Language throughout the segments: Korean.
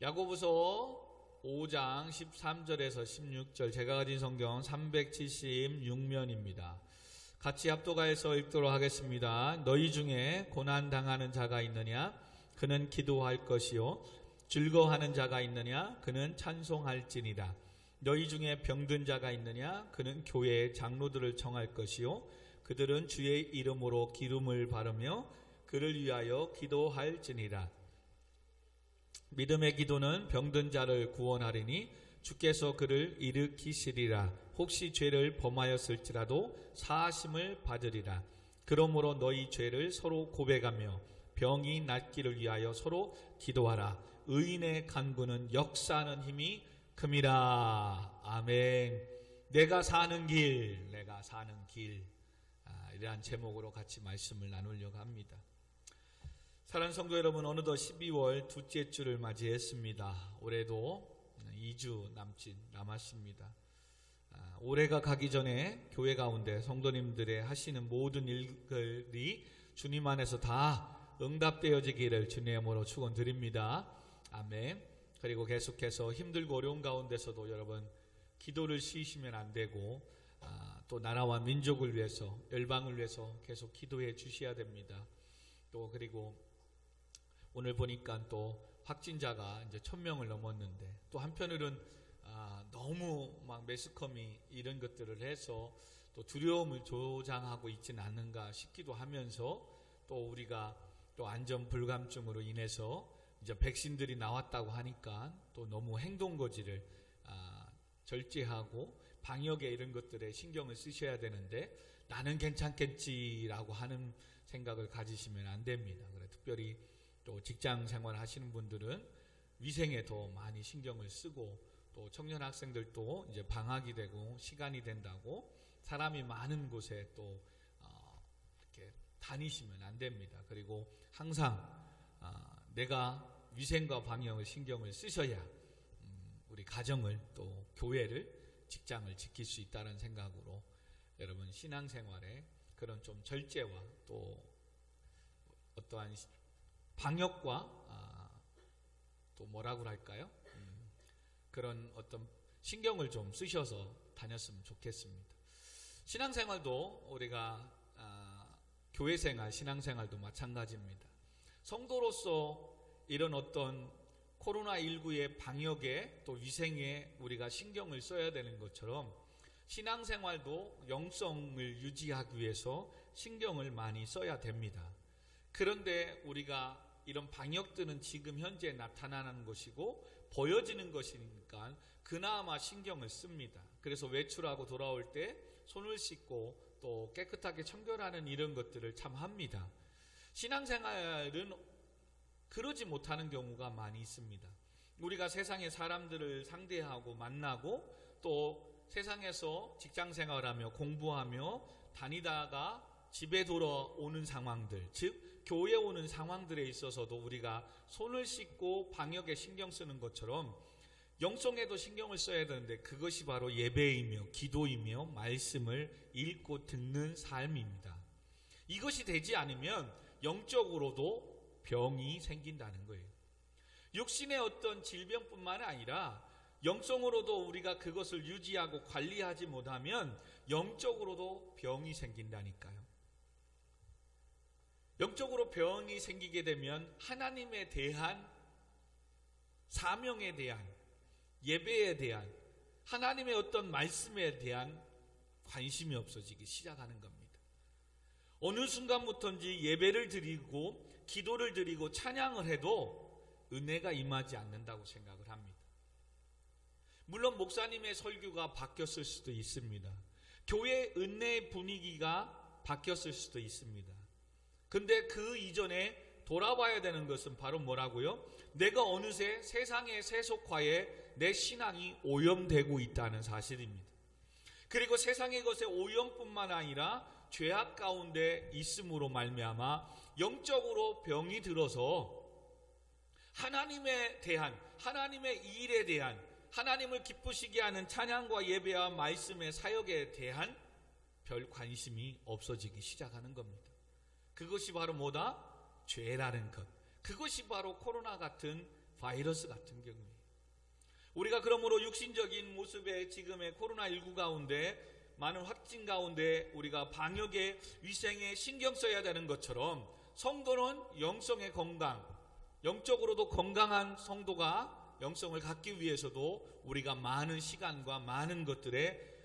야고보서 5장 13절에서 16절, 제가 가진 성경 376면입니다. 같이 합독하여서 읽도록 하겠습니다. 너희 중에 고난당하는 자가 있느냐? 그는 기도할 것이요. 즐거워하는 자가 있느냐? 그는 찬송할지니라. 너희 중에 병든 자가 있느냐? 그는 교회의 장로들을 청할 것이요. 그들은 주의 이름으로 기름을 바르며 그를 위하여 기도할지니라. 믿음의 기도는 병든 자를 구원하리니 주께서 그를 일으키시리라. 혹시 죄를 범하였을지라도 사하심을 받으리라. 그러므로 너희 죄를 서로 고백하며 병이 낫기를 위하여 서로 기도하라. 의인의 간구는 역사하는 힘이 큼이라. 아멘. 내가 사는 길, 내가 사는 길. 이러한 제목으로 같이 말씀을 나누려고 합니다. 사랑하는 성도 여러분, 어느덧 12월 둘째 주를 맞이했습니다. 올해도 2주 남았습니다. 올해가 가기 전에 교회 가운데 성도님들의 하시는 모든 일들이 주님 안에서 다 응답되어지기를 주님으로 축원드립니다. 아멘. 그리고 계속해서 힘들고 어려운 가운데서도 여러분 기도를 쉬시면 안 되고 또 나라와 민족을 위해서, 열방을 위해서 계속 기도해 주셔야 됩니다. 또 그리고 오늘 보니까 또 확진자가 이제 1000명을 넘었는데, 또 한편으로는 너무 막 매스컴이 이런 것들을 해서 또 두려움을 조장하고 있지는 않는가 싶기도 하면서, 또 우리가 또 안전 불감증으로 인해서 이제 백신들이 나왔다고 하니까 또 너무 행동거지를 절제하고 방역에 이런 것들에 신경을 쓰셔야 되는데, 나는 괜찮겠지라고 하는 생각을 가지시면 안 됩니다. 그래, 특별히 또 직장 생활 하시는 분들은 위생에 더 많이 신경을 쓰고, 또 청년 학생들도 이제 방학이 되고 시간이 된다고 사람이 많은 곳에 또 이렇게 다니시면 안 됩니다. 그리고 항상 내가 위생과 방역을 신경을 쓰셔야 우리 가정을, 또 교회를, 직장을 지킬 수 있다는 생각으로 여러분 신앙생활에 그런 좀 절제와 또 어떠한 방역과 또 뭐라고 할까요? 그런 어떤 신경을 좀 쓰셔서 다녔으면 좋겠습니다. 신앙생활도 우리가 교회생활, 신앙생활도 마찬가지입니다. 성도로서 이런 어떤 코로나19의 방역에 또 위생에 우리가 신경을 써야 되는 것처럼, 신앙생활도 영성을 유지하기 위해서 신경을 많이 써야 됩니다. 그런데 우리가 이런 방역들은 지금 현재 나타나는 것이고 보여지는 것이니까 그나마 신경을 씁니다. 그래서 외출하고 돌아올 때 손을 씻고 또 깨끗하게 청결하는 이런 것들을 참 합니다. 신앙생활은 그러지 못하는 경우가 많이 있습니다. 우리가 세상의 사람들을 상대하고 만나고 또 세상에서 직장생활하며 공부하며 다니다가 집에 돌아오는 상황들, 즉 교회에 오는 상황들에 있어서도 우리가 손을 씻고 방역에 신경 쓰는 것처럼 영성에도 신경을 써야 되는데, 그것이 바로 예배이며 기도이며 말씀을 읽고 듣는 삶입니다. 이것이 되지 않으면 영적으로도 병이 생긴다는 거예요. 육신의 어떤 질병뿐만 아니라 영성으로도 우리가 그것을 유지하고 관리하지 못하면 영적으로도 병이 생긴다니까요. 영적으로 병이 생기게 되면 하나님에 대한, 사명에 대한, 예배에 대한, 하나님의 어떤 말씀에 대한 관심이 없어지기 시작하는 겁니다. 어느 순간부터인지 예배를 드리고 기도를 드리고 찬양을 해도 은혜가 임하지 않는다고 생각을 합니다. 물론 목사님의 설교가 바뀌었을 수도 있습니다. 교회 은혜의 분위기가 바뀌었을 수도 있습니다. 근데 그 이전에 돌아봐야 되는 것은 바로 뭐라고요? 내가 어느새 세상의 세속화에 내 신앙이 오염되고 있다는 사실입니다. 그리고 세상의 것에 오염뿐만 아니라 죄악 가운데 있음으로 말미암아 영적으로 병이 들어서 하나님에 대한, 하나님의 일에 대한, 하나님을 기쁘시게 하는 찬양과 예배와 말씀의 사역에 대한 별 관심이 없어지기 시작하는 겁니다. 그것이 바로 뭐다? 죄라는 것. 그것이 바로 코로나 같은 바이러스 같은 경우에 우리가 그러므로 육신적인 모습의 지금의 코로나19 가운데 많은 확진 가운데 우리가 방역에 위생에 신경 써야 되는 것처럼 성도는 영성의 건강, 영적으로도 건강한 성도가 영성을 갖기 위해서도 우리가 많은 시간과 많은 것들의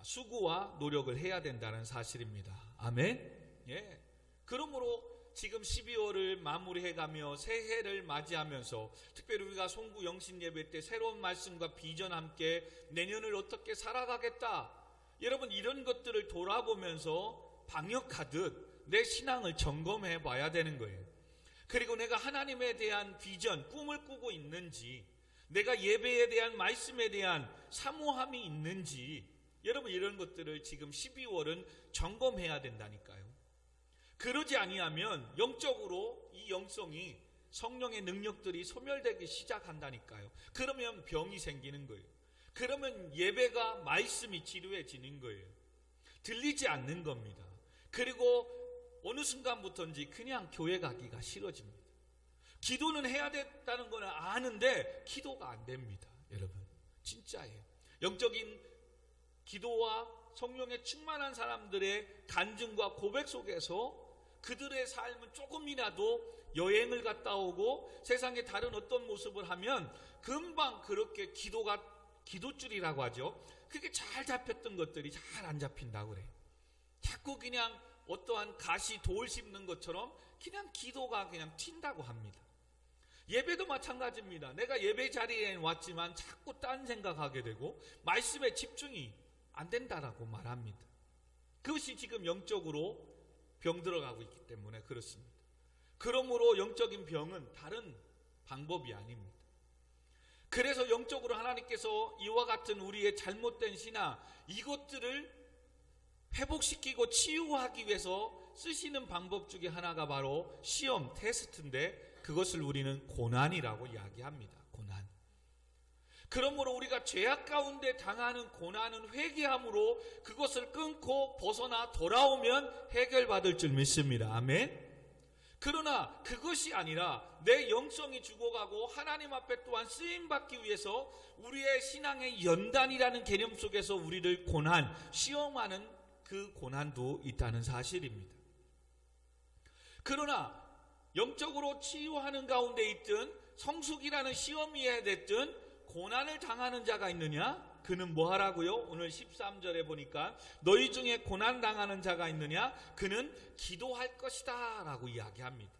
수고와 노력을 해야 된다는 사실입니다. 아멘. 예. 그러므로 지금 12월을 마무리해가며 새해를 맞이하면서 특별히 우리가 송구 영신 예배 때 새로운 말씀과 비전 함께 내년을 어떻게 살아가겠다, 여러분 이런 것들을 돌아보면서 방역하듯 내 신앙을 점검해 봐야 되는 거예요. 그리고 내가 하나님에 대한 비전, 꿈을 꾸고 있는지, 내가 예배에 대한 말씀에 대한 사모함이 있는지, 여러분 이런 것들을 지금 12월은 점검해야 된다니까요. 그러지 아니하면 영적으로 이 영성이 성령의 능력들이 소멸되기 시작한다니까요. 그러면 병이 생기는 거예요. 그러면 예배가 말씀이 지루해지는 거예요. 들리지 않는 겁니다. 그리고 어느 순간부터인지 그냥 교회 가기가 싫어집니다. 기도는 해야 된다는 건 아는데 기도가 안 됩니다. 여러분 진짜예요. 영적인 기도와 성령에 충만한 사람들의 간증과 고백 속에서 그들의 삶은 조금이라도 여행을 갔다 오고 세상의 다른 어떤 모습을 하면 금방 그렇게 기도줄이라고 하죠. 그게 잘 잡혔던 것들이 잘 안 잡힌다고 그래요. 자꾸 그냥 어떠한 가시 돌 씹는 것처럼 그냥 기도가 그냥 튄다고 합니다. 예배도 마찬가지입니다. 내가 예배 자리에 왔지만 자꾸 딴 생각하게 되고 말씀에 집중이 안 된다라고 말합니다. 그것이 지금 영적으로 병들어가고 있기 때문에 그렇습니다. 그러므로 영적인 병은 다른 방법이 아닙니다. 그래서 영적으로 하나님께서 이와 같은 우리의 잘못된 신앙, 이것들을 회복시키고 치유하기 위해서 쓰시는 방법 중에 하나가 바로 시험, 테스트인데 그것을 우리는 고난이라고 이야기합니다. 고난. 그러므로 우리가 죄악 가운데 당하는 고난은 회개함으로 그것을 끊고 벗어나 돌아오면 해결받을 줄 믿습니다. 아멘. 그러나 그것이 아니라 내 영성이 죽어가고 하나님 앞에 또한 쓰임받기 위해서 우리의 신앙의 연단이라는 개념 속에서 우리를 고난, 시험하는 그 고난도 있다는 사실입니다. 그러나 영적으로 치유하는 가운데 있든 성숙이라는 시험이어야 됐든 고난을 당하는 자가 있느냐? 그는 뭐 하라고요? 오늘 13절에 보니까 너희 중에 고난 당하는 자가 있느냐? 그는 기도할 것이다 라고 이야기합니다.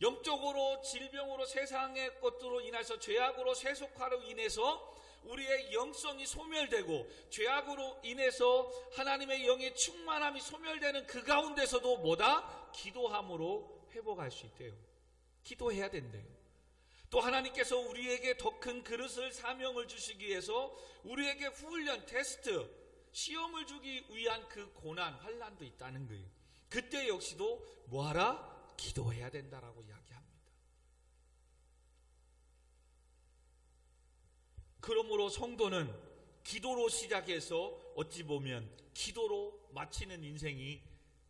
영적으로 질병으로 세상의 것들로 인해서 죄악으로 세속화로 인해서 우리의 영성이 소멸되고 죄악으로 인해서 하나님의 영의 충만함이 소멸되는 그 가운데서도 뭐다? 기도함으로 회복할 수 있대요. 기도해야 된대요. 또 하나님께서 우리에게 더 큰 그릇을 사명을 주시기 위해서 우리에게 훈련, 테스트, 시험을 주기 위한 그 고난, 환난도 있다는 거예요. 그때 역시도 뭐하라? 기도해야 된다라고 이야기합니다. 그러므로 성도는 기도로 시작해서 어찌 보면 기도로 마치는 인생이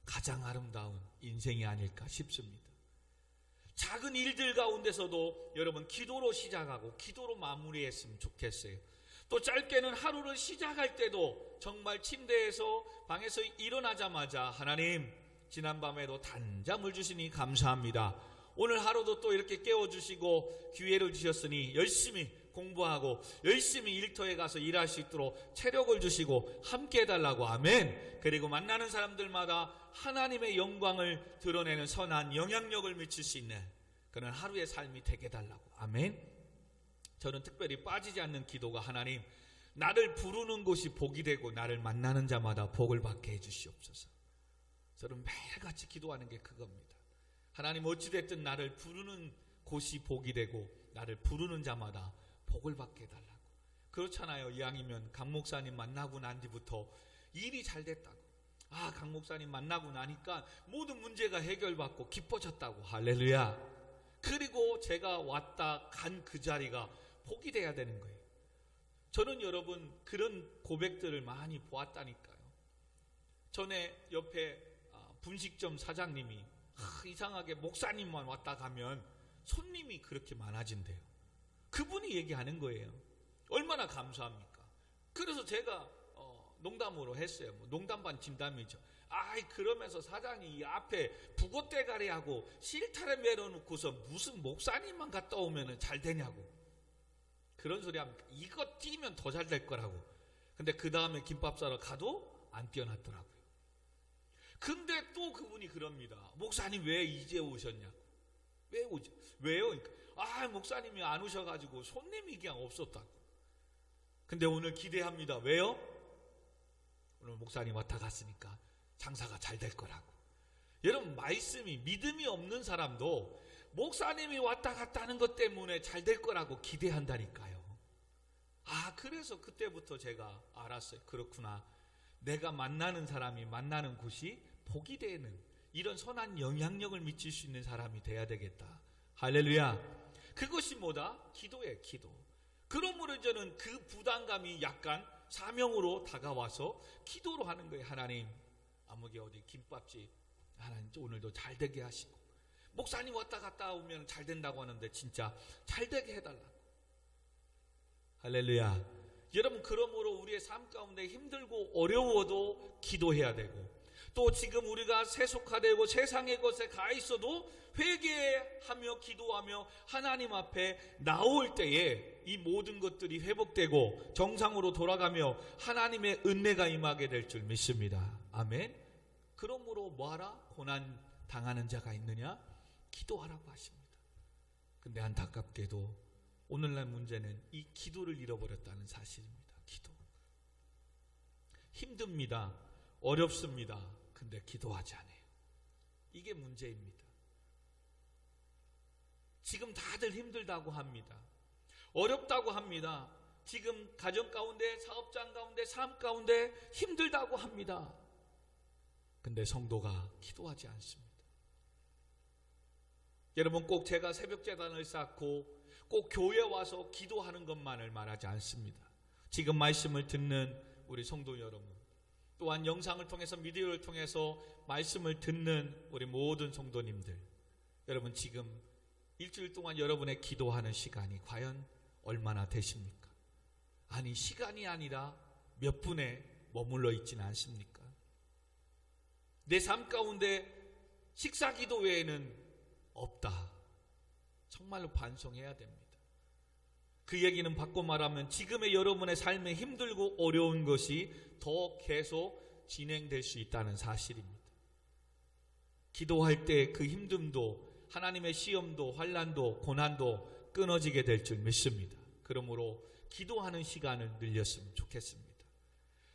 가장 아름다운 인생이 아닐까 싶습니다. 작은 일들 가운데서도 여러분 기도로 시작하고 기도로 마무리했으면 좋겠어요. 또 짧게는 하루를 시작할 때도 정말 침대에서 방에서 일어나자마자 하나님 지난밤에도 단잠을 주시니 감사합니다. 오늘 하루도 또 이렇게 깨워주시고 기회를 주셨으니 열심히 공부하고 열심히 일터에 가서 일할 수 있도록 체력을 주시고 함께 해달라고. 아멘. 그리고 만나는 사람들마다 하나님의 영광을 드러내는 선한 영향력을 미칠 수 있는 그런 하루의 삶이 되게 해달라고. 아멘. 저는 특별히 빠지지 않는 기도가 하나님 나를 부르는 곳이 복이 되고 나를 만나는 자마다 복을 받게 해주시옵소서. 저는 매일같이 기도하는 게 그겁니다. 하나님 어찌됐든 나를 부르는 곳이 복이 되고 나를 부르는 자마다 복을 받게 해달라고. 그렇잖아요. 이왕이면 강 목사님 만나고 난 뒤부터 일이 잘 됐다고. 강 목사님 만나고 나니까 모든 문제가 해결받고 기뻐졌다고. 할렐루야. 그리고 제가 왔다 간 그 자리가 복이 돼야 되는 거예요. 저는 여러분 그런 고백들을 많이 보았다니까요. 전에 옆에 분식점 사장님이 이상하게 목사님만 왔다 가면 손님이 그렇게 많아진대요. 분명히 얘기하는 거예요. 얼마나 감사합니까? 그래서 제가 농담으로 했어요. 뭐 농담 반 진담이죠. 아이, 그러면서 사장이 이 앞에 북어대가리하고 실타래 매려놓고서 무슨 목사님만 갔다 오면 잘 되냐고. 그런 소리 합니까? 이거 뛰면 더 잘 될 거라고. 근데 그 다음에 김밥 사러 가도 안 뛰어났더라고요. 근데 또 그분이 그럽니다. 목사님 왜 이제 오셨냐고. 왜 오죠? 왜요? 그러니까, 목사님이 안 오셔가지고 손님이 그냥 없었다고. 근데 오늘 기대합니다. 왜요? 오늘 목사님 왔다 갔으니까 장사가 잘 될 거라고. 여러분, 말씀이 믿음이 없는 사람도 목사님이 왔다 갔다 하는 것 때문에 잘 될 거라고 기대한다니까요. 그래서 그때부터 제가 알았어요. 그렇구나. 내가 만나는 사람이 만나는 곳이 복이 되는 이런 선한 영향력을 미칠 수 있는 사람이 돼야 되겠다. 할렐루야. 그것이 뭐다? 기도예요. 기도. 그러므로 저는 그 부담감이 약간 사명으로 다가와서 기도로 하는 거예요. 하나님, 아무개 어디 김밥집 하나님 오늘도 잘 되게 하시고, 목사님 왔다 갔다 오면 잘 된다고 하는데 진짜 잘 되게 해달라고. 할렐루야. 여러분, 그러므로 우리의 삶 가운데 힘들고 어려워도 기도해야 되고, 또 지금 우리가 세속화되고 세상의 것에 가 있어도 회개하며 기도하며 하나님 앞에 나올 때에 이 모든 것들이 회복되고 정상으로 돌아가며 하나님의 은혜가 임하게 될 줄 믿습니다. 아멘. 그러므로 뭐하라? 고난 당하는 자가 있느냐? 기도하라고 하십니다. 근데 안타깝게도 오늘날 문제는 이 기도를 잃어버렸다는 사실입니다. 기도. 힘듭니다. 어렵습니다. 근데 기도하지 않아요. 이게 문제입니다. 지금 다들 힘들다고 합니다. 어렵다고 합니다. 지금 가정 가운데, 사업장 가운데, 삶 가운데 힘들다고 합니다. 근데 성도가 기도하지 않습니다. 여러분, 꼭 제가 새벽제단을 쌓고 꼭 교회 와서 기도하는 것만을 말하지 않습니다. 지금 말씀을 듣는 우리 성도 여러분, 또한 영상을 통해서 미디어를 통해서 말씀을 듣는 우리 모든 성도님들, 여러분 지금 일주일 동안 여러분의 기도하는 시간이 과연 얼마나 되십니까? 아니, 시간이 아니라 몇 분에 머물러 있지는 않습니까? 내 삶 가운데 식사 기도 외에는 없다. 정말로 반성해야 됩니다. 그 얘기는 바꿔 말하면 지금의 여러분의 삶에 힘들고 어려운 것이 더 계속 진행될 수 있다는 사실입니다. 기도할 때 그 힘듦도 하나님의 시험도 환난도 고난도 끊어지게 될 줄 믿습니다. 그러므로 기도하는 시간을 늘렸으면 좋겠습니다.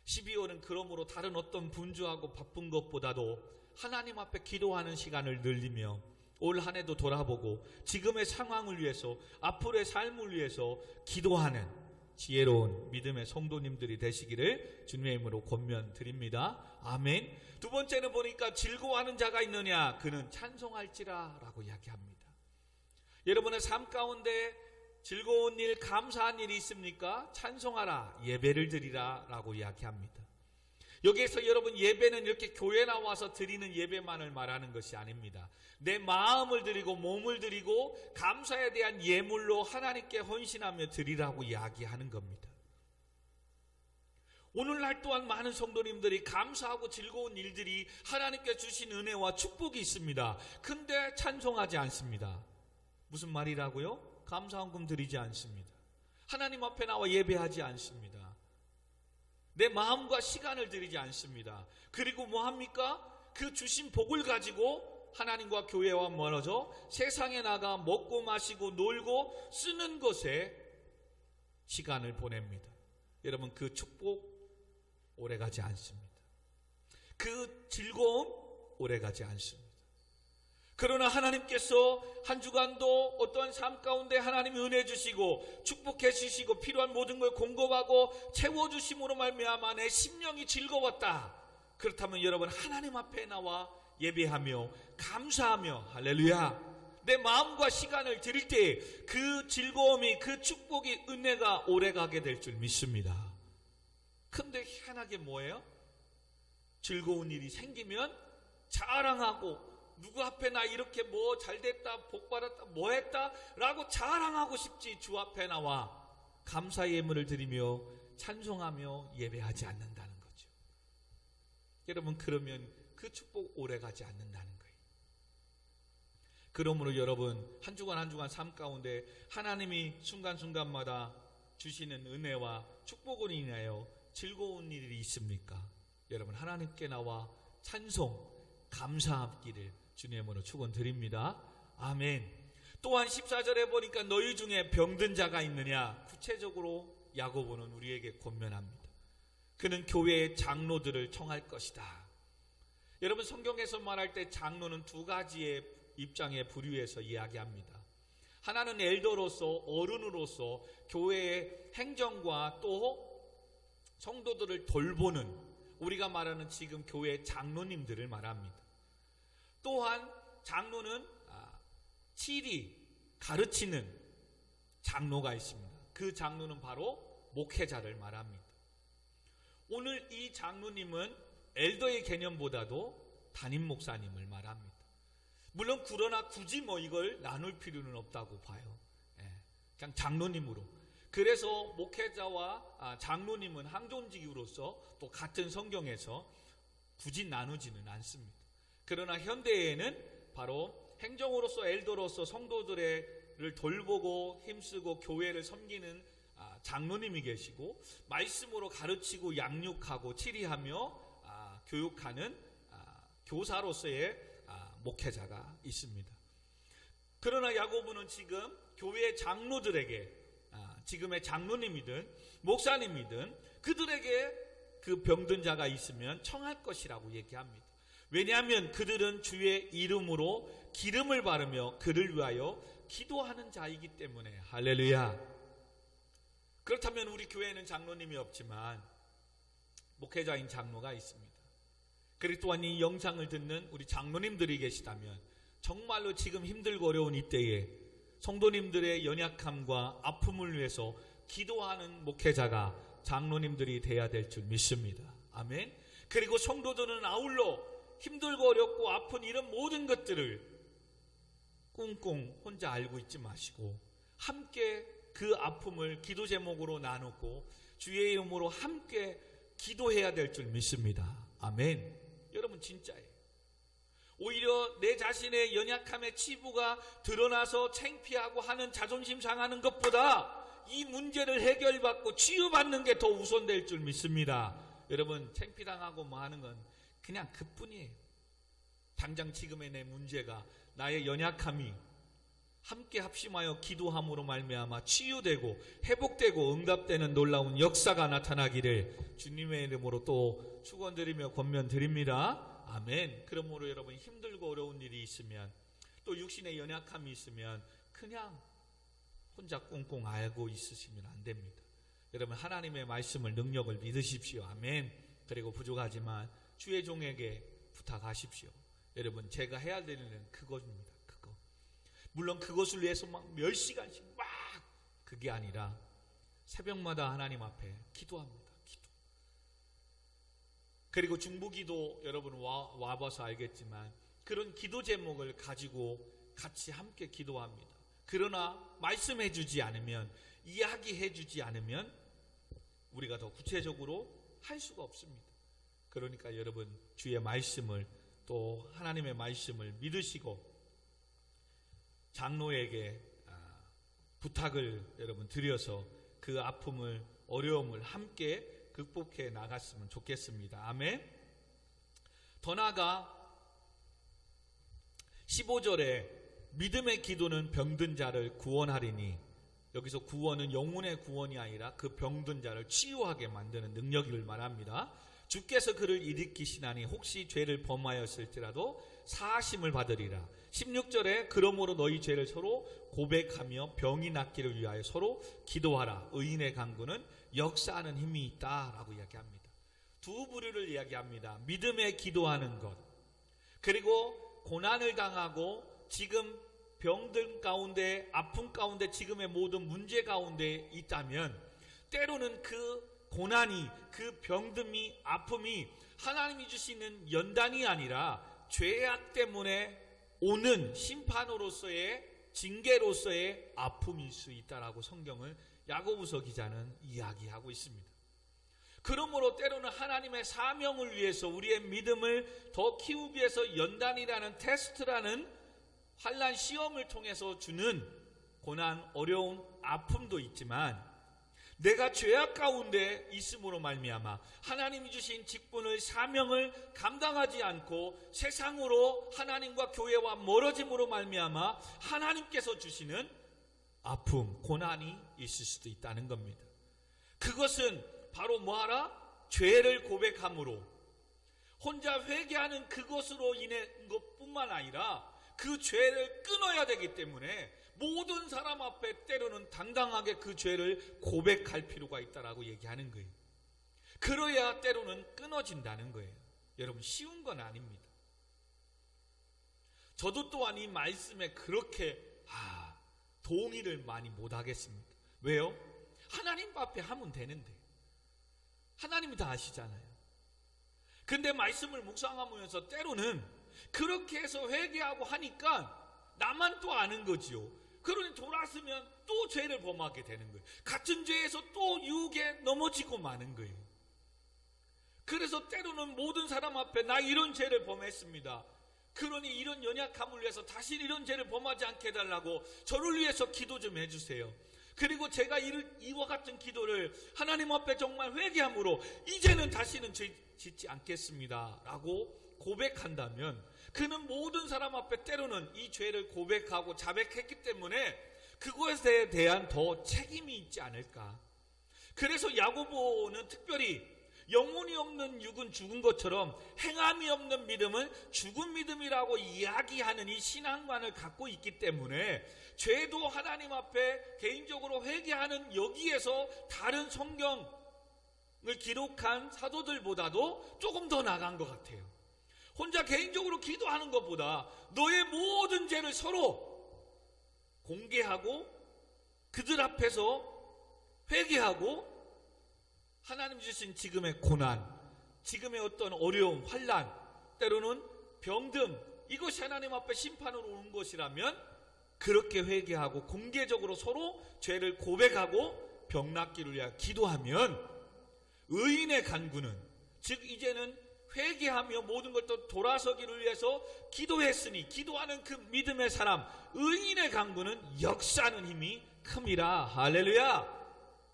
12월은 그러므로 다른 어떤 분주하고 바쁜 것보다도 하나님 앞에 기도하는 시간을 늘리며 올 한 해도 돌아보고 지금의 상황을 위해서, 앞으로의 삶을 위해서 기도하는 지혜로운 믿음의 성도님들이 되시기를 주님의 이름으로 권면드립니다. 아멘. 두 번째는 보니까 즐거워하는 자가 있느냐? 그는 찬송할지라 라고 이야기합니다. 여러분의 삶 가운데 즐거운 일, 감사한 일이 있습니까? 찬송하라, 예배를 드리라 라고 이야기합니다. 여기에서 여러분, 예배는 이렇게 교회 나와서 드리는 예배만을 말하는 것이 아닙니다. 내 마음을 드리고 몸을 드리고 감사에 대한 예물로 하나님께 헌신하며 드리라고 이야기하는 겁니다. 오늘날 또한 많은 성도님들이 감사하고 즐거운 일들이 하나님께 주신 은혜와 축복이 있습니다. 근데 찬송하지 않습니다. 무슨 말이라고요? 감사헌금 드리지 않습니다. 하나님 앞에 나와 예배하지 않습니다. 내 마음과 시간을 드리지 않습니다. 그리고 뭐 합니까? 그 주신 복을 가지고 하나님과 교회와 멀어져 세상에 나가 먹고 마시고 놀고 쓰는 것에 시간을 보냅니다. 여러분, 그 축복 오래가지 않습니다. 그 즐거움 오래가지 않습니다. 그러나 하나님께서 한 주간도 어떠한 삶 가운데 하나님이 은혜 주시고 축복해 주시고 필요한 모든 걸 공급하고 채워주심으로 말미암아 내 심령이 즐거웠다. 그렇다면 여러분, 하나님 앞에 나와 예배하며 감사하며 할렐루야, 내 마음과 시간을 드릴 때 그 즐거움이, 그 축복이, 은혜가 오래가게 될 줄 믿습니다. 근데 희한하게 뭐예요? 즐거운 일이 생기면 자랑하고 누구 앞에 나 이렇게 뭐 잘됐다, 복받았다, 뭐 했다 라고 자랑하고 싶지 주 앞에 나와 감사의 예물을 드리며 찬송하며 예배하지 않는다는 거죠. 여러분, 그러면 그 축복 오래가지 않는다는 거예요. 그러므로 여러분, 한 주간 한 주간 삶 가운데 하나님이 순간순간마다 주시는 은혜와 축복으로 인하여 즐거운 일이 있습니까? 여러분, 하나님께 나와 찬송, 감사하기를 주님으로 축원드립니다. 아멘. 또한 14절에 보니까 너희 중에 병든 자가 있느냐? 구체적으로 야고보는 우리에게 권면합니다. 그는 교회의 장로들을 청할 것이다. 여러분, 성경에서 말할 때 장로는 두 가지의 입장에 분류해서 이야기합니다. 하나는 엘더로서, 어른으로서 교회의 행정과 또 성도들을 돌보는, 우리가 말하는 지금 교회의 장로님들을 말합니다. 또한 장로는 치리, 가르치는 장로가 있습니다. 그 장로는 바로 목회자를 말합니다. 오늘 이 장로님은 엘더의 개념보다도 담임 목사님을 말합니다. 물론 그러나 굳이 이걸 나눌 필요는 없다고 봐요. 그냥 장로님으로. 그래서 목회자와 장로님은 항존직으로서 또 같은 성경에서 굳이 나누지는 않습니다. 그러나 현대에는 바로 행정으로서 엘더로서 성도들을 돌보고 힘쓰고 교회를 섬기는 장로님이 계시고, 말씀으로 가르치고 양육하고 치리하며 교육하는 교사로서의 목회자가 있습니다. 그러나 야고보는 지금 교회의 장로들에게, 지금의 장로님이든 목사님이든 그들에게 그 병든 자가 있으면 청할 것이라고 얘기합니다. 왜냐하면 그들은 주의 이름으로 기름을 바르며 그를 위하여 기도하는 자이기 때문에. 할렐루야. 그렇다면 우리 교회에는 장로님이 없지만 목회자인 장로가 있습니다. 그리고 또한 이 영상을 듣는 우리 장로님들이 계시다면 정말로 지금 힘들고 어려운 이때에 성도님들의 연약함과 아픔을 위해서 기도하는 목회자가 장로님들이 돼야 될 줄 믿습니다. 아멘. 그리고 성도들은 아울러 힘들고 어렵고 아픈 이런 모든 것들을 꽁꽁 혼자 알고 있지 마시고 함께 그 아픔을 기도 제목으로 나누고 주의 이름으로 함께 기도해야 될 줄 믿습니다. 아멘. 여러분, 진짜예요. 오히려 내 자신의 연약함의 치부가 드러나서 창피하고 하는 자존심 상하는 것보다 이 문제를 해결받고 치유받는 게 더 우선될 줄 믿습니다. 여러분, 창피당하고 하는 건 그냥 그뿐이에요. 당장 지금의 내 문제가, 나의 연약함이 함께 합심하여 기도함으로 말미암아 치유되고 회복되고 응답되는 놀라운 역사가 나타나기를 주님의 이름으로 또 축원드리며 권면드립니다. 아멘. 그러므로 여러분, 힘들고 어려운 일이 있으면 또 육신의 연약함이 있으면 그냥 혼자 꽁꽁 앓고 있으시면 안 됩니다. 여러분, 하나님의 말씀을, 능력을 믿으십시오. 아멘. 그리고 부족하지만 주의 종에게 부탁하십시오. 여러분, 제가 해야 되는 일은 그것입니다. 그거. 물론 그것을 위해서 몇 시간씩 그게 아니라 새벽마다 하나님 앞에 기도합니다. 기도. 그리고 중보기도 여러분 와봐서 알겠지만 그런 기도 제목을 가지고 같이 함께 기도합니다. 그러나 말씀해 주지 않으면, 이야기해 주지 않으면 우리가 더 구체적으로 할 수가 없습니다. 그러니까 여러분, 주의 말씀을 또 하나님의 말씀을 믿으시고 장로에게 부탁을 여러분 드려서 그 아픔을, 어려움을 함께 극복해 나갔으면 좋겠습니다. 아멘. 더 나아가 15절에 믿음의 기도는 병든 자를 구원하리니, 여기서 구원은 영혼의 구원이 아니라 그 병든 자를 치유하게 만드는 능력을 말합니다. 주께서 그를 일으키시나니 혹시 죄를 범하였을지라도 사하심을 받으리라. 16절에 그러므로 너희 죄를 서로 고백하며 병이 낫기를 위하여 서로 기도하라. 의인의 간구는 역사하는 힘이 있다라고 이야기합니다. 두 부류를 이야기합니다. 믿음의 기도하는 것, 그리고 고난을 당하고 지금 병든 가운데, 아픔 가운데, 지금의 모든 문제 가운데 있다면 때로는 그 고난이, 그 병듦이, 아픔이 하나님이 주시는 연단이 아니라 죄악 때문에 오는 심판으로서의 징계로서의 아픔일 수 있다라고 성경을 야고보서 기자는 이야기하고 있습니다. 그러므로 때로는 하나님의 사명을 위해서 우리의 믿음을 더 키우기 위해서 연단이라는 테스트라는 환난 시험을 통해서 주는 고난, 어려움, 아픔도 있지만 내가 죄악 가운데 있음으로 말미암아 하나님이 주신 직분을, 사명을 감당하지 않고 세상으로 하나님과 교회와 멀어짐으로 말미암아 하나님께서 주시는 아픔, 고난이 있을 수도 있다는 겁니다. 그것은 바로 뭐하라? 죄를 고백함으로 혼자 회개하는 그것으로 인한 것뿐만 아니라 그 죄를 끊어야 되기 때문에 모든 사람 앞에 때로는 당당하게 그 죄를 고백할 필요가 있다라고 얘기하는 거예요. 그래야 때로는 끊어진다는 거예요. 여러분, 쉬운 건 아닙니다. 저도 또한 이 말씀에 그렇게 동의를 많이 못하겠습니다. 왜요? 하나님 앞에 하면 되는데 하나님이 다 아시잖아요. 근데 말씀을 묵상하면서 때로는 그렇게 해서 회개하고 하니까 나만 또 아는 거지요. 그러니 돌아서면 또 죄를 범하게 되는 거예요. 같은 죄에서 또 유혹에 넘어지고 마는 거예요. 그래서 때로는 모든 사람 앞에 나 이런 죄를 범했습니다. 그러니 이런 연약함을 위해서 다시 이런 죄를 범하지 않게 해달라고 저를 위해서 기도 좀 해주세요. 그리고 제가 이와 같은 기도를 하나님 앞에 정말 회개함으로 이제는 다시는 죄 짓지 않겠습니다 라고 고백한다면 그는 모든 사람 앞에 때로는 이 죄를 고백하고 자백했기 때문에 그것에 대한 더 책임이 있지 않을까. 그래서 야고보는 특별히 영혼이 없는 육은 죽은 것처럼 행함이 없는 믿음은 죽은 믿음이라고 이야기하는 이 신앙관을 갖고 있기 때문에 죄도 하나님 앞에 개인적으로 회개하는 여기에서 다른 성경을 기록한 사도들보다도 조금 더 나간 것 같아요. 혼자 개인적으로 기도하는 것보다 너의 모든 죄를 서로 공개하고 그들 앞에서 회개하고 하나님 주신 지금의 고난, 지금의 어떤 어려움, 환난, 때로는 병듦, 이것이 하나님 앞에 심판으로 오는 것이라면 그렇게 회개하고 공개적으로 서로 죄를 고백하고 병 낫기를 위하여 기도하면 의인의 간구는, 즉 이제는 회개하며 모든 걸 또 돌아서기를 위해서 기도했으니 기도하는 그 믿음의 사람, 의인의 간구는 역사하는 힘이 큽니다. 할렐루야.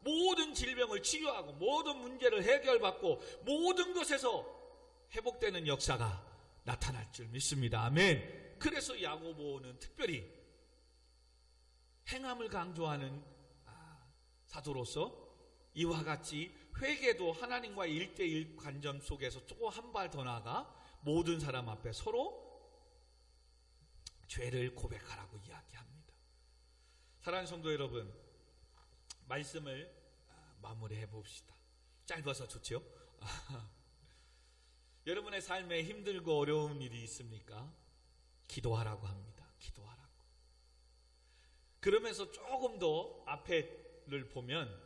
모든 질병을 치유하고 모든 문제를 해결받고 모든 것에서 회복되는 역사가 나타날 줄 믿습니다. 아멘. 그래서 야고보는 특별히 행함을 강조하는 사도로서 이와 같이 회개도 하나님과의 1대1 관점 속에서 조금 한 발 더 나아가 모든 사람 앞에 서로 죄를 고백하라고 이야기합니다. 사랑하는 성도 여러분, 말씀을 마무리해 봅시다. 짧아서 좋죠? 여러분의 삶에 힘들고 어려운 일이 있습니까? 기도하라고 합니다. 기도하라고. 그러면서 조금 더 앞에를 보면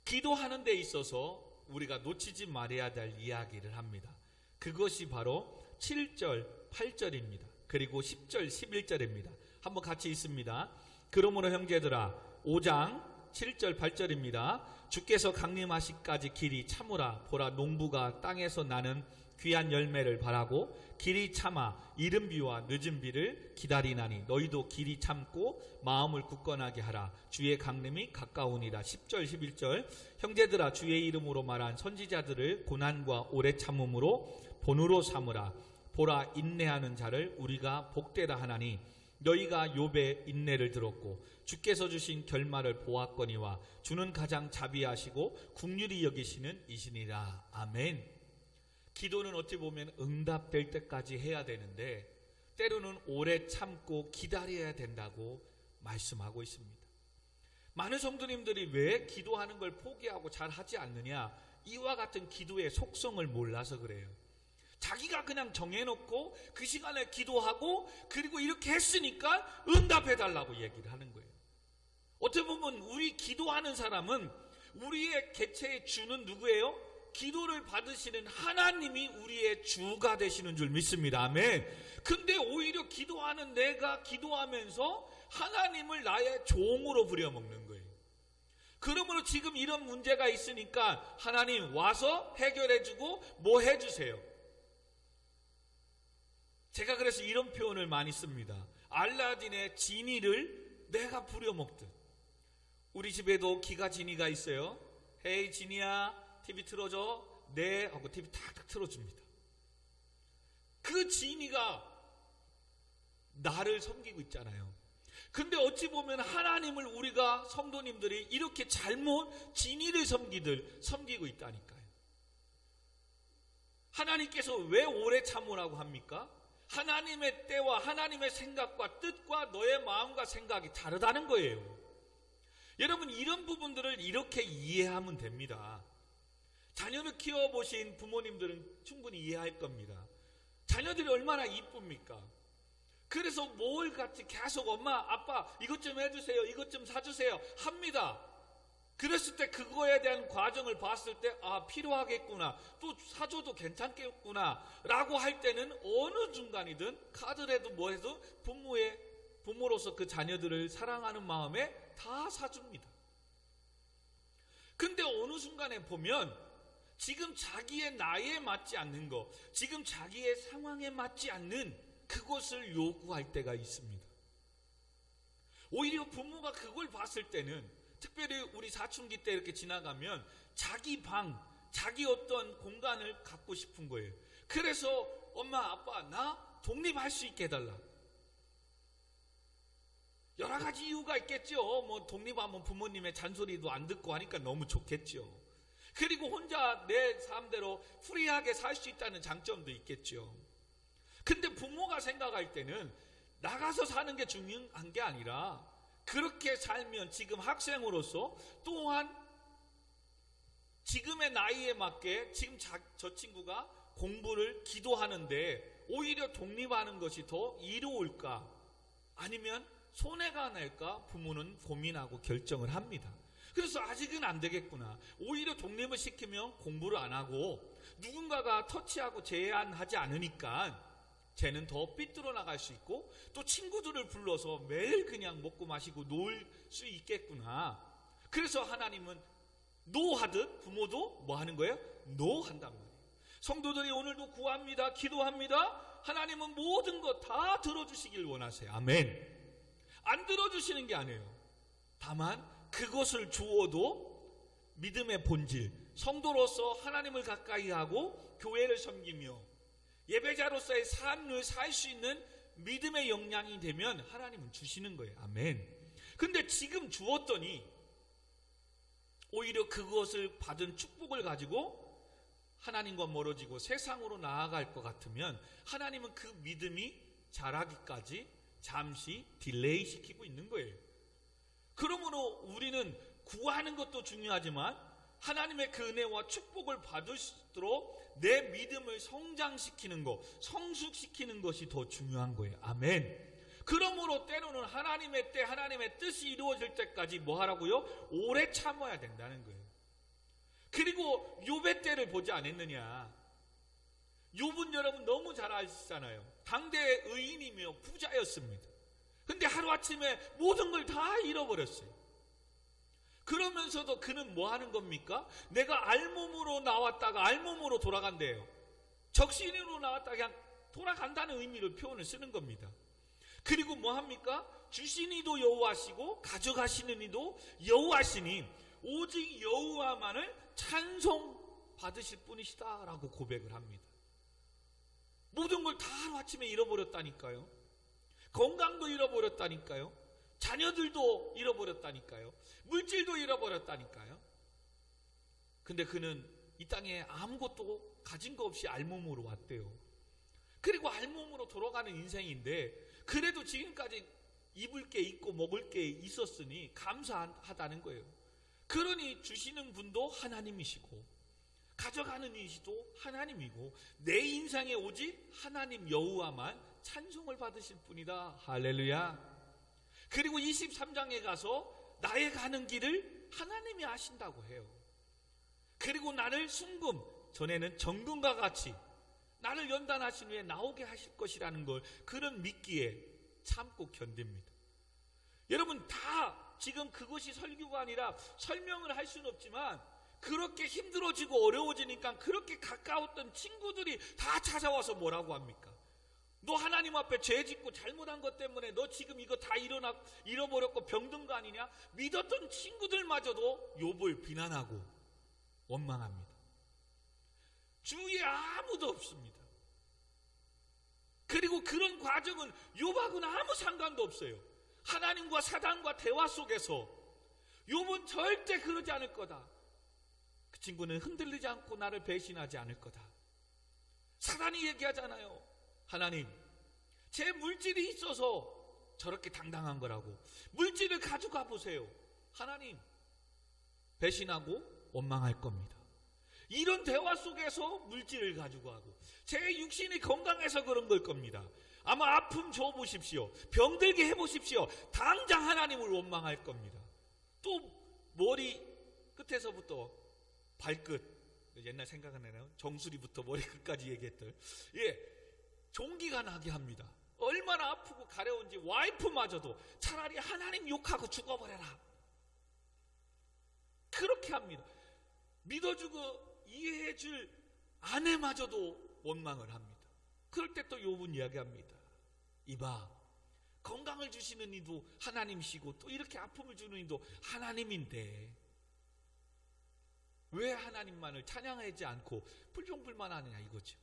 기도하는 데 있어서 우리가 놓치지 말아야 될 이야기를 합니다. 그것이 바로 7절, 8절입니다. 그리고 10절, 11절입니다. 한번 같이 있습니다. 그러므로 형제들아, 5장 7절, 8절입니다. 주께서 강림하시기까지 길이 참으라. 보라, 농부가 땅에서 나는 귀한 열매를 바라고 길이 참아 이른 비와 늦은 비를 기다리나니 너희도 길이 참고 마음을 굳건하게 하라. 주의 강림이 가까우니라. 10절 11절 형제들아, 주의 이름으로 말한 선지자들을 고난과 오래 참음으로 본으로 삼으라. 보라, 인내하는 자를 우리가 복되다 하나니 너희가 욥의 인내를 들었고 주께서 주신 결말을 보았거니와 주는 가장 자비하시고 긍휼히 여기시는 이시니라. 아멘. 기도는 어찌 보면 응답될 때까지 해야 되는데 때로는 오래 참고 기다려야 된다고 말씀하고 있습니다. 많은 성도님들이 왜 기도하는 걸 포기하고 잘 하지 않느냐? 이와 같은 기도의 속성을 몰라서 그래요. 자기가 그냥 정해놓고 그 시간에 기도하고 그리고 이렇게 했으니까 응답해달라고 얘기를 하는 거예요. 어떻게 보면 우리 기도하는 사람은 우리의 개체의 주는 누구예요? 기도를 받으시는 하나님이 우리의 주가 되시는 줄 믿습니다. 아멘. 근데 오히려 기도하는 내가 기도하면서 하나님을 나의 종으로 부려먹는 거예요. 그러므로 지금 이런 문제가 있으니까 하나님 와서 해결해주고 뭐 해주세요. 제가 그래서 이런 표현을 많이 씁니다. 알라딘의 지니를 내가 부려먹듯. 우리 집에도 기가 지니가 있어요. 헤이 지니야, TV 틀어줘. 네 하고 TV 탁탁 틀어줍니다. 그 지니가 나를 섬기고 있잖아요. 근데 어찌 보면 하나님을 우리가 성도님들이 이렇게 잘못 지니를 섬기고 있다니까요. 하나님께서 왜 오래 참으라고 합니까? 하나님의 때와 하나님의 생각과 뜻과 너의 마음과 생각이 다르다는 거예요. 여러분, 이런 부분들을 이렇게 이해하면 됩니다. 자녀를 키워보신 부모님들은 충분히 이해할 겁니다. 자녀들이 얼마나 이쁩니까? 그래서 뭘 같이 계속 엄마, 아빠 이것 좀 해주세요, 이것 좀 사주세요 합니다. 그랬을 때 그거에 대한 과정을 봤을 때 필요하겠구나, 또 사줘도 괜찮겠구나 라고 할 때는 어느 순간이든 카드라도 뭐 해도 부모로서 그 자녀들을 사랑하는 마음에 다 사줍니다. 근데 어느 순간에 보면 지금 자기의 나이에 맞지 않는 거, 지금 자기의 상황에 맞지 않는 그것을 요구할 때가 있습니다. 오히려 부모가 그걸 봤을 때는, 특별히 우리 사춘기 때 이렇게 지나가면 자기 방, 자기 어떤 공간을 갖고 싶은 거예요. 그래서 엄마, 아빠 나 독립할 수 있게 해달라. 여러 가지 이유가 있겠죠. 뭐 독립하면 부모님의 잔소리도 안 듣고 하니까 너무 좋겠죠. 그리고 혼자 내 삶대로 프리하게 살 수 있다는 장점도 있겠죠. 근데 부모가 생각할 때는 나가서 사는 게 중요한 게 아니라, 그렇게 살면 지금 학생으로서 또한 지금의 나이에 맞게 지금 저 친구가 공부를 기도하는데 오히려 독립하는 것이 더 이로울까, 아니면 손해가 날까 부모는 고민하고 결정을 합니다. 그래서 아직은 안 되겠구나, 오히려 독립을 시키면 공부를 안 하고 누군가가 터치하고 제한하지 않으니까 쟤는 더 삐뚤어 나갈 수 있고 또 친구들을 불러서 매일 그냥 먹고 마시고 놀 수 있겠구나. 그래서 하나님은 노 하듯 부모도 뭐 하는 거예요? 노 한단 말이에요. 성도들이 오늘도 구합니다, 기도합니다. 하나님은 모든 것 다 들어주시길 원하세요. 아멘. 안 들어주시는 게 아니에요. 다만 그것을 주어도 믿음의 본질, 성도로서 하나님을 가까이 하고 교회를 섬기며 예배자로서의 삶을 살 수 있는 믿음의 역량이 되면 하나님은 주시는 거예요. 아멘. 근데 지금 주었더니 오히려 그것을 받은 축복을 가지고 하나님과 멀어지고 세상으로 나아갈 것 같으면 하나님은 그 믿음이 자라기까지 잠시 딜레이 시키고 있는 거예요. 그러므로 우리는 구하는 것도 중요하지만 하나님의 그 은혜와 축복을 받을수록 내 믿음을 성장시키는 것, 성숙시키는 것이 더 중요한 거예요. 아멘. 그러므로 때로는 하나님의 때, 하나님의 뜻이 이루어질 때까지 뭐 하라고요? 오래 참아야 된다는 거예요. 그리고 욥의 때를 보지 않았느냐? 욥은 여러분 너무 잘 아시잖아요. 당대 의인이며 부자였습니다. 근데 하루아침에 모든 걸 다 잃어버렸어요. 그러면서도 그는 뭐 하는 겁니까? 내가 알몸으로 나왔다가 알몸으로 돌아간대요. 적신으로 나왔다가 그냥 돌아간다는 의미로 표현을 쓰는 겁니다. 그리고 뭐 합니까? 주신 이도 여호와시고 가져가시는 이도 여호와시니 오직 여호와만을 찬송 받으실 분이시다라고 고백을 합니다. 모든 걸 다 하루아침에 잃어버렸다니까요. 건강도 잃어버렸다니까요. 자녀들도 잃어버렸다니까요. 물질도 잃어버렸다니까요. 근데 그는 이 땅에 아무것도 가진 거 없이 알몸으로 왔대요. 그리고 알몸으로 돌아가는 인생인데 그래도 지금까지 입을 게 있고 먹을 게 있었으니 감사하다는 거예요. 그러니 주시는 분도 하나님이시고 가져가는 이시도 하나님이고 내 인생에 오직 하나님 여호와만 찬송을 받으실 분이다. 할렐루야. 그리고 23장에 가서 나의 가는 길을 하나님이 아신다고 해요. 그리고 나를 순금, 전에는 정금과 같이 나를 연단하신 후에 나오게 하실 것이라는 걸 그런 믿기에 참고 견딥니다. 여러분, 다 지금 그것이 설교가 아니라 설명을 할 수는 없지만 그렇게 힘들어지고 어려워지니까 그렇게 가까웠던 친구들이 다 찾아와서 뭐라고 합니까? 너 하나님 앞에 죄 짓고 잘못한 것 때문에 너 지금 이거 다 잃어버렸고 병든 거 아니냐? 믿었던 친구들마저도 욥을 비난하고 원망합니다. 주위에 아무도 없습니다. 그리고 그런 과정은 욥하고는 아무 상관도 없어요. 하나님과 사단과 대화 속에서 욥은 절대 그러지 않을 거다. 그 친구는 흔들리지 않고 나를 배신하지 않을 거다. 사단이 얘기하잖아요. 하나님, 제 물질이 있어서 저렇게 당당한 거라고. 물질을 가져가 보세요. 하나님, 배신하고 원망할 겁니다. 이런 대화 속에서 물질을 가지고 하고 제 육신이 건강해서 그런 걸 겁니다. 아마 아픔 줘보십시오. 병들게 해보십시오. 당장 하나님을 원망할 겁니다. 또 머리 끝에서부터 발끝, 옛날 생각나네요. 정수리부터 머리 끝까지 얘기했던, 종기가 나게 합니다. 얼마나 아프고 가려운지 와이프마저도 차라리 하나님 욕하고 죽어버려라, 그렇게 합니다. 믿어주고 이해해줄 아내마저도 원망을 합니다. 그럴 때 또 욥은 이야기합니다. 이봐, 건강을 주시는 이도 하나님이시고 또 이렇게 아픔을 주는 이도 하나님인데 왜 하나님만을 찬양하지 않고 불평불만하느냐 이거죠.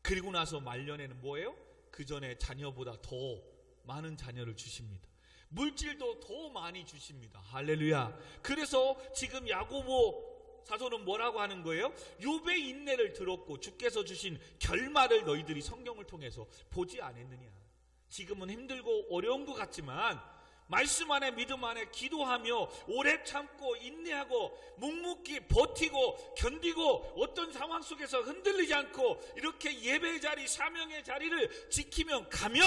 그리고 나서 말년에는 뭐예요? 그 전에 자녀보다 더 많은 자녀를 주십니다. 물질도 더 많이 주십니다. 할렐루야. 그래서 지금 야고보 사도는 뭐라고 하는 거예요? 욥의 인내를 들었고 주께서 주신 결말을 너희들이 성경을 통해서 보지 않았느냐. 지금은 힘들고 어려운 것 같지만 말씀 안에 믿음 안에 기도하며 오래 참고 인내하고 묵묵히 버티고 견디고 어떤 상황 속에서 흔들리지 않고 이렇게 예배의 자리, 사명의 자리를 지키면 가면,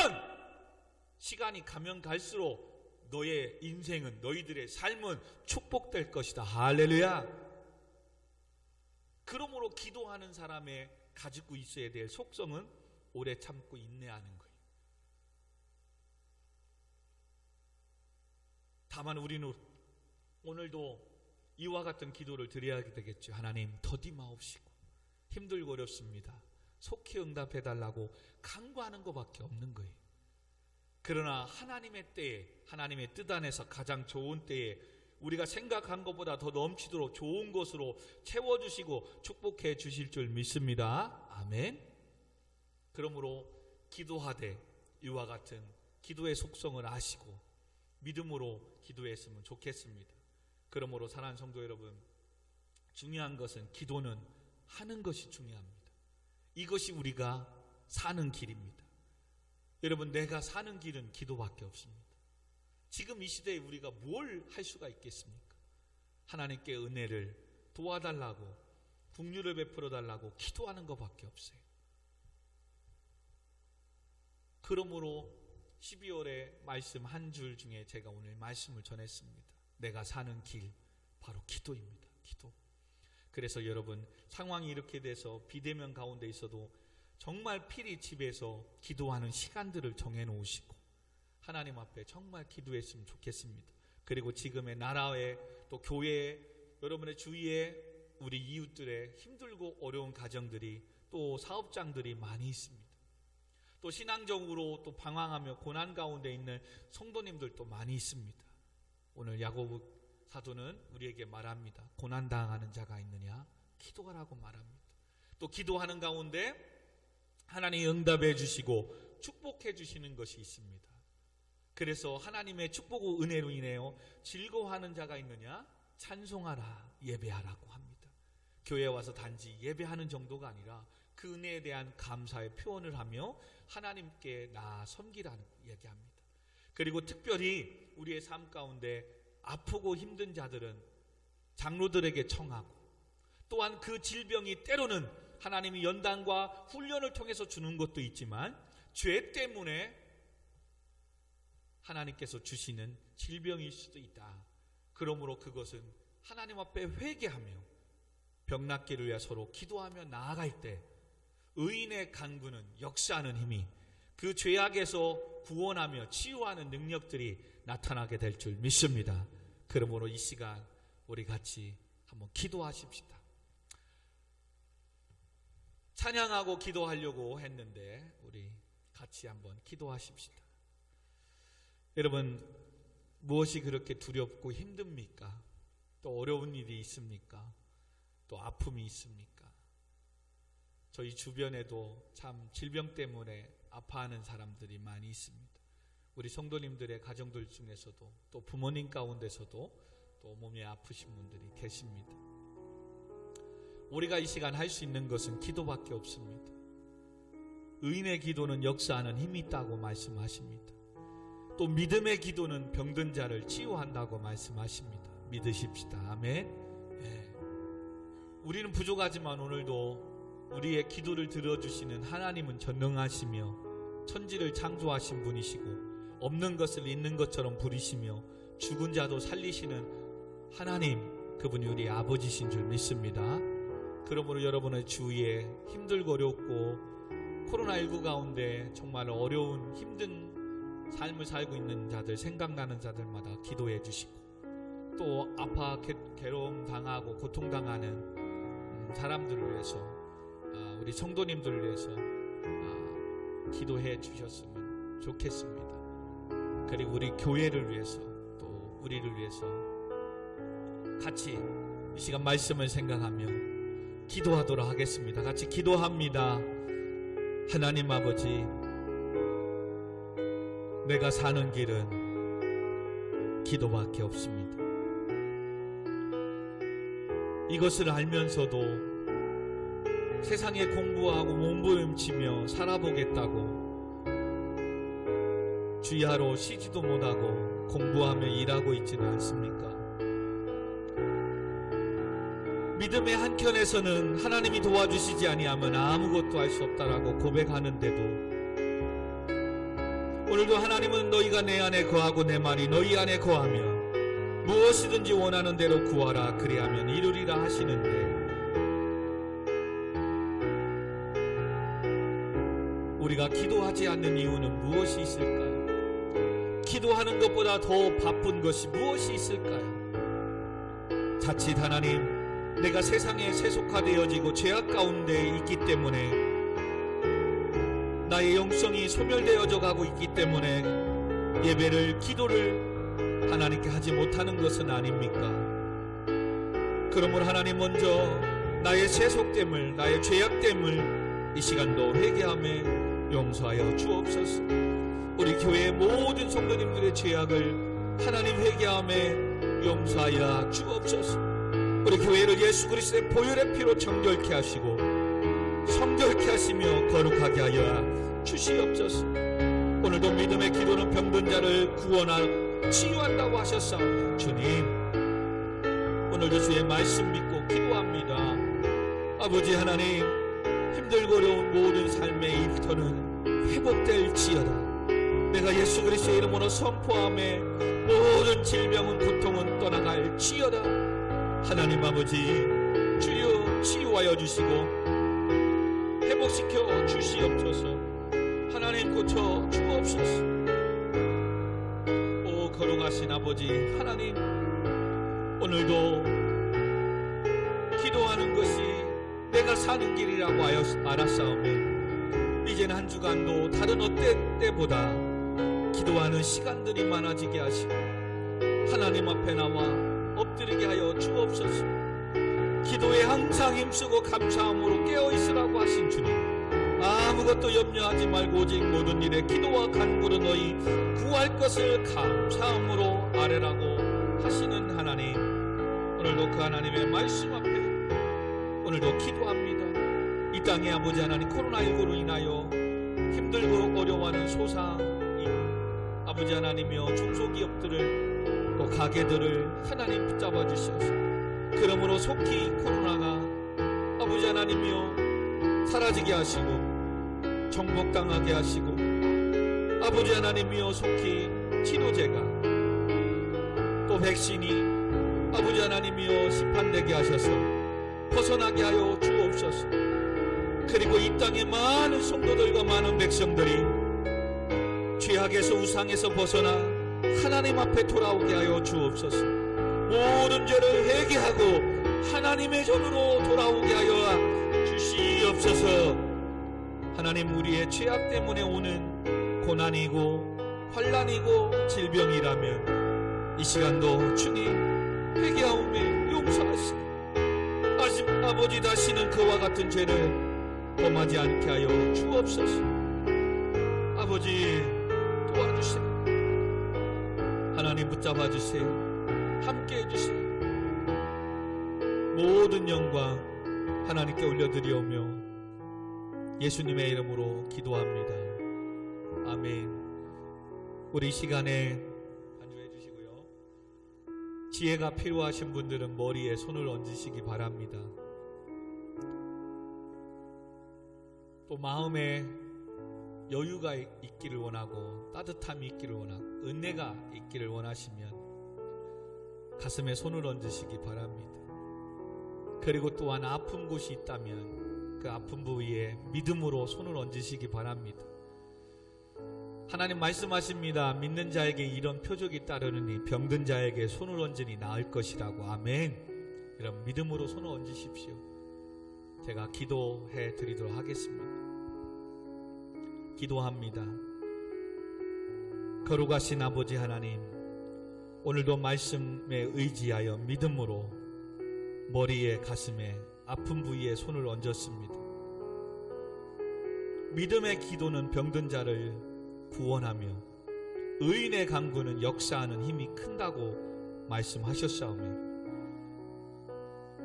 시간이 가면 갈수록 너의 인생은, 너희들의 삶은 축복될 것이다. 할렐루야. 그러므로 기도하는 사람의 가지고 있어야 될 속성은 오래 참고 인내하는 거예요. 다만 우리는 오늘도 이와 같은 기도를 드려야 되겠죠. 하나님, 더디마옵시고 힘들고 어렵습니다. 속히 응답해달라고 간구하는 것밖에 없는 거예요. 그러나 하나님의 때에, 하나님의 뜻 안에서 가장 좋은 때에 우리가 생각한 것보다 더 넘치도록 좋은 것으로 채워주시고 축복해 주실 줄 믿습니다. 아멘. 그러므로 기도하되 이와 같은 기도의 속성을 아시고 믿음으로 기도했으면 좋겠습니다. 그러므로 사랑하는 성도 여러분, 중요한 것은 기도는 하는 것이 중요합니다. 이것이 우리가 사는 길입니다. 여러분, 내가 사는 길은 기도밖에 없습니다. 지금 이 시대에 우리가 뭘 할 수가 있겠습니까? 하나님께 은혜를 도와달라고, 긍휼을 베풀어 달라고 기도하는 것밖에 없어요. 그러므로 12월의 말씀 한 줄 중에 제가 오늘 말씀을 전했습니다. 내가 사는 길, 바로 기도입니다. 기도. 그래서 여러분, 상황이 이렇게 돼서 비대면 가운데 있어도 정말 필히 집에서 기도하는 시간들을 정해놓으시고 하나님 앞에 정말 기도했으면 좋겠습니다. 그리고 지금의 나라에 또 교회에, 여러분의 주위에 우리 이웃들의 힘들고 어려운 가정들이, 또 사업장들이 많이 있습니다. 또 신앙적으로 또 방황하며 고난 가운데 있는 성도님들도 많이 있습니다. 오늘 야고보 사도는 우리에게 말합니다. 고난당하는 자가 있느냐? 기도하라고 말합니다. 또 기도하는 가운데 하나님이 응답해 주시고 축복해 주시는 것이 있습니다. 그래서 하나님의 축복과 은혜로 인해요 즐거워하는 자가 있느냐? 찬송하라, 예배하라고 합니다. 교회에 와서 단지 예배하는 정도가 아니라 그 은혜에 대한 감사의 표현을 하며 하나님께 섬기라는 얘기합니다. 그리고 특별히 우리의 삶 가운데 아프고 힘든 자들은 장로들에게 청하고, 또한 그 질병이 때로는 하나님이 연단과 훈련을 통해서 주는 것도 있지만 죄 때문에 하나님께서 주시는 질병일 수도 있다. 그러므로 그것은 하나님 앞에 회개하며 병낫기를 위해 서로 기도하며 나아갈 때 의인의 간구는 역사하는 힘이 그 죄악에서 구원하며 치유하는 능력들이 나타나게 될 줄 믿습니다. 그러므로 이 시간 우리 같이 한번 기도하십시다. 찬양하고 기도하려고 했는데 우리 같이 한번 기도하십시다. 여러분, 무엇이 그렇게 두렵고 힘듭니까? 또 어려운 일이 있습니까? 또 아픔이 있습니까? 저희 주변에도 참 질병 때문에 아파하는 사람들이 많이 있습니다. 우리 성도님들의 가정들 중에서도 또 부모님 가운데서도 또 몸이 아프신 분들이 계십니다. 우리가 이 시간 할 수 있는 것은 기도밖에 없습니다. 의인의 기도는 역사하는 힘이 있다고 말씀하십니다. 또 믿음의 기도는 병든 자를 치유한다고 말씀하십니다. 믿으십시다. 아멘. 우리는 부족하지만 오늘도 우리의 기도를 들어주시는 하나님은 전능하시며 천지를 창조하신 분이시고 없는 것을 있는 것처럼 부리시며 죽은 자도 살리시는 하나님, 그분이 우리 아버지신 줄 믿습니다. 그러므로 여러분의 주위에 힘들고 어렵고 코로나19 가운데 정말 어려운 힘든 삶을 살고 있는 자들, 생각나는 자들마다 기도해 주시고 또 아파 괴로움 당하고 고통당하는 사람들을 위해서 우리 성도님들을 위해서 기도해 주셨으면 좋겠습니다. 그리고 우리 교회를 위해서 또 우리를 위해서 같이 이 시간 말씀을 생각하며 기도하도록 하겠습니다. 같이 기도합니다. 하나님 아버지, 내가 사는 길은 기도밖에 없습니다. 이것을 알면서도 세상에 공부하고 몸부림치며 살아보겠다고 주야로 쉬지도 못하고 공부하며 일하고 있지는 않습니까? 믿음의 한켠에서는 하나님이 도와주시지 아니하면 아무것도 할 수 없다라고 고백하는데도 오늘도 하나님은 너희가 내 안에 거하고 내 말이 너희 안에 거하면 무엇이든지 원하는 대로 구하라 그리하면 이루리라 하시는데 우리가 기도하지 않는 이유는 무엇이 있을까요? 기도하는 것보다 더 바쁜 것이 무엇이 있을까요? 자칫 하나님, 내가 세상에 세속화되어지고 죄악 가운데 있기 때문에 나의 영성이 소멸되어져 가고 있기 때문에 예배를, 기도를 하나님께 하지 못하는 것은 아닙니까? 그러므로 하나님 먼저 나의 세속됨을, 나의 죄악됨을 이 시간도 회개하며 용서하여 주옵소서. 우리 교회의 모든 성도님들의 죄악을 하나님 회개하며 용서하여 주옵소서. 우리 교회를 예수 그리스도의 보혈의 피로 정결케 하시고 성결케 하시며 거룩하게 하여 주시옵소서. 오늘도 믿음의 기도는 병든 자를 구원하고 치유한다고 하셨사오니 주님, 오늘도 주의 말씀 믿고 기도합니다. 아버지 하나님, 힘들고 어려운 모든 삶의 일터는 회복될지어다. 내가 예수 그리스도의 이름으로 선포하며 모든 질병은 고통은 떠나갈지어다. 하나님 아버지, 주여 치유하여 주시고 회복시켜 주시옵소서. 하나님 고쳐 주옵소서. 오 거룩하신 아버지 하나님, 오늘도 기도하는 것이 내가 사는 길이라고 알았사오며 이제는 한 주간도 다른 어떤 때보다 기도하는 시간들이 많아지게 하시고 하나님 앞에 나와 엎드리게 하여 주옵소서. 기도에 항상 힘쓰고 감사함으로 깨어있으라고 하신 주님, 아무것도 염려하지 말고 오직 모든 일에 기도와 간구로 너희 구할 것을 감사함으로 아뢰라고 하시는 하나님, 오늘도 그 하나님의 말씀 앞에 오늘도 기도합니다. 이 땅의 아버지 하나님, 코로나19로 인하여 힘들고 어려워하는 소상인 아버지 하나님이여 중소기업들을 또 가게들을 하나님 붙잡아 주셔서 그러므로 속히 코로나가 아버지 하나님이여 사라지게 하시고 정복당하게 하시고 아버지 하나님이여 속히 치료제가 또 백신이 아버지 하나님이여 시판되게 하셔서 벗어나게 하여 주옵소서. 그리고 이 땅의 많은 성도들과 많은 백성들이 죄악에서 우상에서 벗어나 하나님 앞에 돌아오게 하여 주옵소서. 모든 죄를 회개하고 하나님의 전으로 돌아오게 하여 주시옵소서. 하나님, 우리의 죄악 때문에 오는 고난이고 환난이고 질병이라면 이 시간도 주님 회개하오며 용서하시고 아버지 다시는 그와 같은 죄를 범하지 않게 하여 주옵소서. 아버지 도와주세요. 하나님 붙잡아 주세요. 함께 해주세요. 모든 영광 하나님께 올려드리오며 예수님의 이름으로 기도합니다. 아멘. 우리 시간에 안주해 주시고요. 지혜가 필요하신 분들은 머리에 손을 얹으시기 바랍니다. 또 마음에 여유가 있기를 원하고 따뜻함이 있기를 원하고 은혜가 있기를 원하시면 가슴에 손을 얹으시기 바랍니다. 그리고 또한 아픈 곳이 있다면 그 아픈 부위에 믿음으로 손을 얹으시기 바랍니다. 하나님 말씀하십니다. 믿는 자에게 이런 표적이 따르느니 병든 자에게 손을 얹으니 나을 것이라고. 아멘. 이런 믿음으로 손을 얹으십시오. 제가 기도해 드리도록 하겠습니다. 기도합니다. 거룩하신 아버지 하나님, 오늘도 말씀에 의지하여 믿음으로 머리에 가슴에 아픈 부위에 손을 얹었습니다. 믿음의 기도는 병든 자를 구원하며 의인의 간구는 역사하는 힘이 큰다고 말씀하셨사오며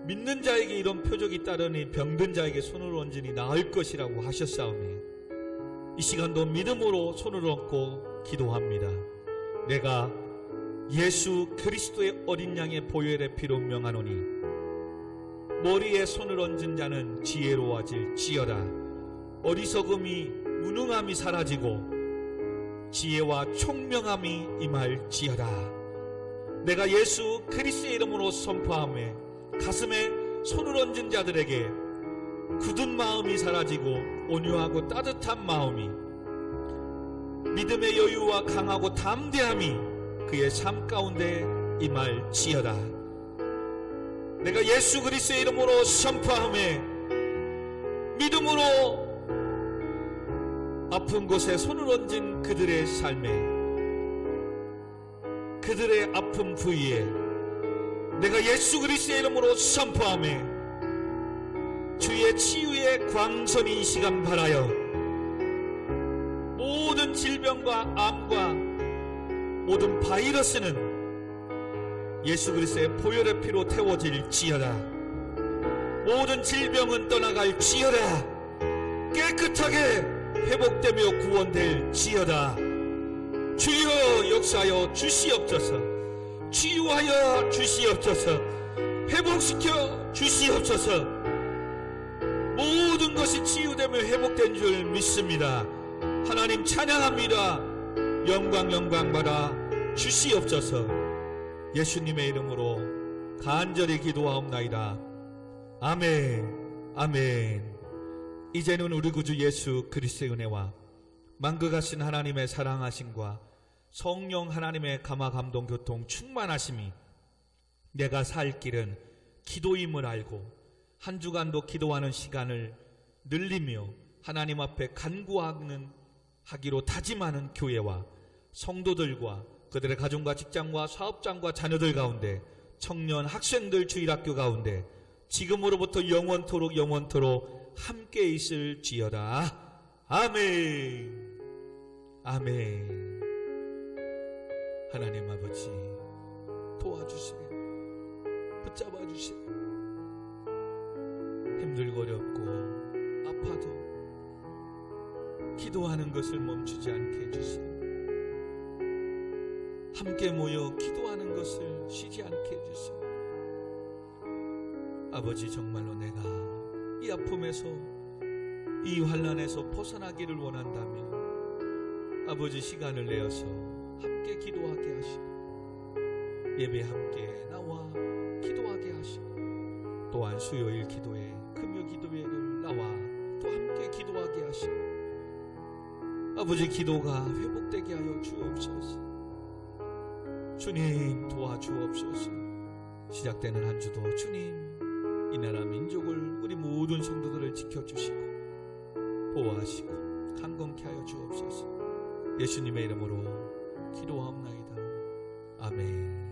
믿는 자에게 이런 표적이 따르니 병든 자에게 손을 얹으니 나을 것이라고 하셨사오며 이 시간도 믿음으로 손을 얹고 기도합니다. 내가 예수 그리스도의 어린 양의 보혈의 피로 명하노니 머리에 손을 얹은 자는 지혜로워질지어다. 어리석음이 무능함이 사라지고 지혜와 총명함이 임할지어다. 내가 예수 그리스도의 이름으로 선포하며 가슴에 손을 얹은 자들에게 굳은 마음이 사라지고 온유하고 따뜻한 마음이 믿음의 여유와 강하고 담대함이 그의 삶 가운데 임할지어다. 내가 예수 그리스도의 이름으로 선포하며 믿음으로 아픈 곳에 손을 얹은 그들의 삶에 그들의 아픈 부위에 내가 예수 그리스도의 이름으로 선포하며 주의 치유의 광선이 이 시간 발하여 모든 질병과 암과 모든 바이러스는 예수 그리스도의 보혈의 피로 태워질지어다. 모든 질병은 떠나갈지어다. 깨끗하게 회복되며 구원될지어다. 주여 역사하여 주시옵소서. 치유하여 주시옵소서. 회복시켜 주시옵소서. 모든 것이 치유되며 회복된 줄 믿습니다. 하나님 찬양합니다. 영광 받아 주시옵소서. 예수님의 이름으로 간절히 기도하옵나이다. 아멘. 아멘. 이제는 우리 구주 예수 그리스도의 은혜와 만극하신 하나님의 사랑하심과 성령 하나님의 감화 감동 교통 충만하심이 내가 살 길은 기도임을 알고 한 주간도 기도하는 시간을 늘리며 하나님 앞에 간구하기로 다짐하는 교회와 성도들과 그들의 가정과 직장과 사업장과 자녀들 가운데 청년 학생들 주일학교 가운데 지금으로부터 영원토록 함께 있을지어다. 아멘. 아멘. 하나님 아버지 도와주세요. 붙잡아 주세요. 힘들고 어렵고 아파도 기도하는 것을 멈추지 않게 해주세요. 함께 모여 기도하는 것을 쉬지 않게 해주세요. 아버지 정말로 내가 이 아픔에서 이 환난에서 벗어나기를 원한다면 아버지 시간을 내어서 함께 기도하게 하시고 예배 함께 나와 기도하게 하시고 또한 수요일 기도회, 금요 기도회를 나와 또 함께 기도하게 하시고 아버지 기도가 회복되게 하여 주옵소서. 주님 도와주옵소서. 시작되는 한 주도 주님 이 나라 민족을 우리 모든 성도들을 지켜주시고 보호하시고 강건케 하여 주옵소서. 예수님의 이름으로 기도하옵나이다. 아멘.